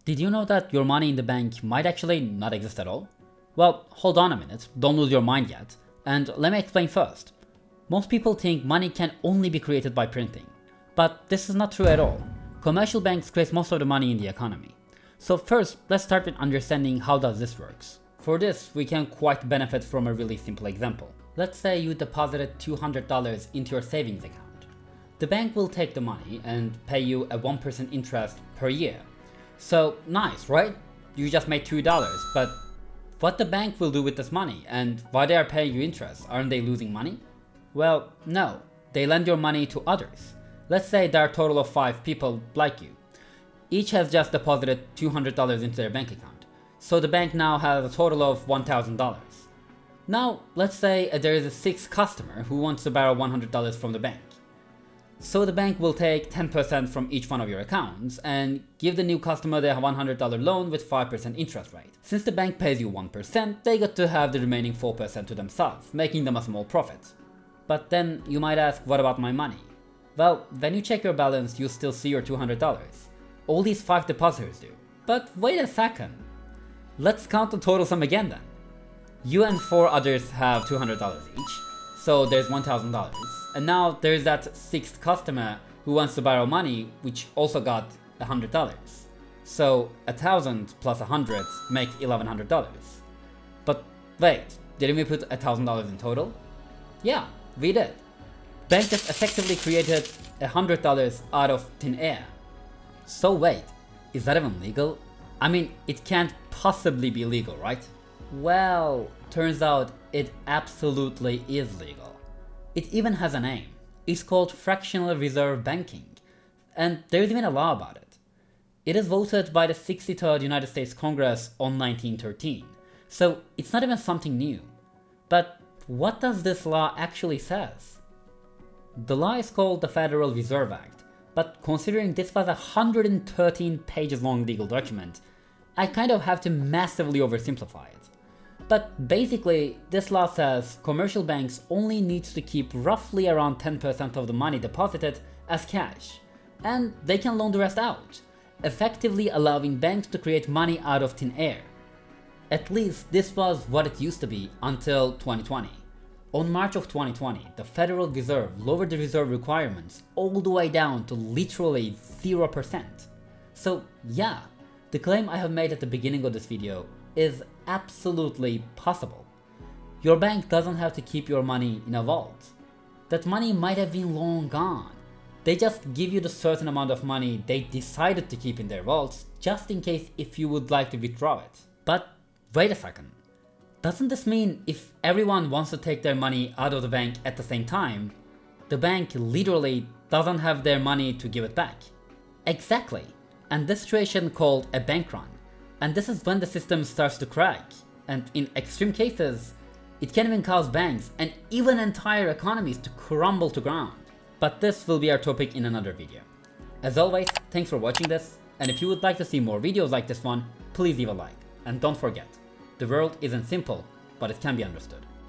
Did you know that your money in the bank might actually not exist at all? Well, hold on a minute, don't lose your mind yet, and let me explain first. Most people think money can only be created by printing, but this is not true at all. Commercial banks create most of the money in the economy. So first, let's start with understanding how does this works. For this, we can quite benefit from a really simple example. Let's say you deposited $200 into your savings account. The bank will take the money and pay you a 1% interest per year. So nice, right? You just made $2, but what the bank will do with this money and why they are paying you interest? Aren't they losing money? Well, no, they lend your money to others. Let's say there are a total of 5 people like you. Each has just deposited $200 into their bank account. So the bank now has a total of $1,000. Now, let's say there is a 6th customer who wants to borrow $100 from the bank. So the bank will take 10% from each one of your accounts and give the new customer the $100 loan with 5% interest rate. Since the bank pays you 1%, they get to have the remaining 4% to themselves, making them a small profit. But then you might ask, what about my money? Well, when you check your balance, you still see your $200. All these 5 depositors do. But wait a second. Let's count the total sum again then. You and 4 others have $200 each, so there's $1,000. And now there's that 6th customer who wants to borrow money, which also got $100. So 1,000 plus 100 makes $1,100. But wait, didn't we put $1,000 in total? Yeah, we did. Bank just effectively created $100 out of thin air. So wait, is that even legal? I mean, it can't possibly be legal, right? Well, turns out it absolutely is legal. It even has a name. It's called fractional reserve banking. And there's even a law about it. It is voted by the 63rd United States Congress on 1913. So it's not even something new. But what does this law actually says? The law is called the Federal Reserve Act, but considering this was a 113 pages long legal document, I kind of have to massively oversimplify it. But basically, this law says commercial banks only need to keep roughly around 10% of the money deposited as cash, and they can loan the rest out, effectively allowing banks to create money out of thin air. At least this was what it used to be until 2020. On March of 2020, the Federal Reserve lowered the reserve requirements all the way down to literally 0%. So yeah, the claim I have made at the beginning of this video is absolutely possible. Your bank doesn't have to keep your money in a vault. That money might have been long gone. They just give you the certain amount of money they decided to keep in their vaults just in case if you would like to withdraw it. But wait a second. Doesn't this mean if everyone wants to take their money out of the bank at the same time, the bank literally doesn't have their money to give it back? Exactly. And this situation called a bank run. And this is when the system starts to crack. And in extreme cases, it can even cause banks and even entire economies to crumble to ground. But this will be our topic in another video. As always, thanks for watching this. And if you would like to see more videos like this one, please leave a like. And don't forget, the world isn't simple, but it can be understood.